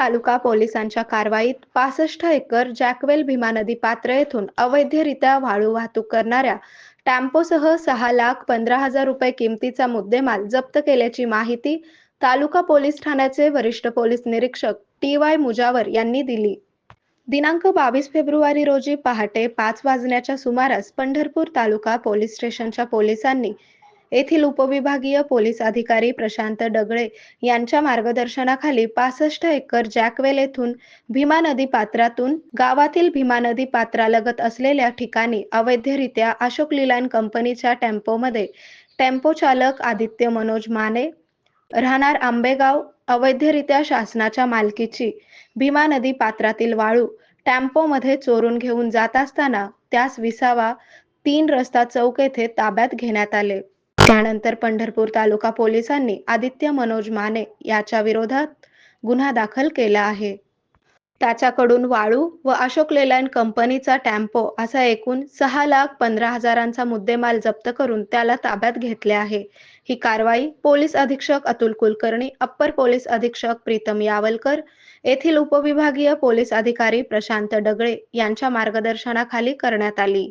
तालुका पोलिसांच्या कारवाईत 65 acre jack well Bhima नदी पात्र येथून अवैधरित्या वाळू वाहतूक करणाऱ्या टेम्पोसह 6,15,000 रुपये किमतीचा मुद्देमाल जप्त केल्याची माहिती तालुका पोलीस ठाण्याचे वरिष्ठ पोलीस निरीक्षक TY मुजावर यांनी दिली. दिनांक 22 फेब्रुवारी रोजी पहाटे 5 वाजण्याच्या सुमारास पंढरपूर तालुका पोलीस स्टेशनच्या पोलिसांनी येथील उपविभागीय पोलीस अधिकारी प्रशांत डगळे यांच्या मार्गदर्शनाखाली 65 एकर जॅकवेल येथून भीमा नदी पात्रातून गावातील भीमा नदी पात्रालगत असलेल्या ठिकाणी अवैधरित्या अशोक लीलँड कंपनीच्या टेम्पोमध्ये टेम्पो चालक आदित्य मनोज माने राहणार आंबेगाव अवैधरित्या शासनाच्या मालकीची भीमा नदी पात्रातील वाळू टेम्पोमध्ये चोरून घेऊन जात असताना त्यास विसावा 3 रस्ता चौक येथे ताब्यात घेण्यात आले. त्यानंतर पंढरपूर तालुका पोलिसांनी आदित्य मनोज माने याच्या विरोधात गुन्हा दाखल केला आहे. त्याच्याकडून वाळू व अशोक लेलँड कंपनीचा टेम्पो असा एकूण 6,15,000चा मुद्देमाल जप्त करून त्याला ताब्यात घेतले आहे. ही कारवाई पोलीस अधीक्षक अतुल कुलकर्णी, अप्पर पोलीस अधीक्षक प्रीतम यावलकर, येथील उपविभागीय पोलीस अधिकारी प्रशांत डगळे यांच्या मार्गदर्शनाखाली करण्यात आली.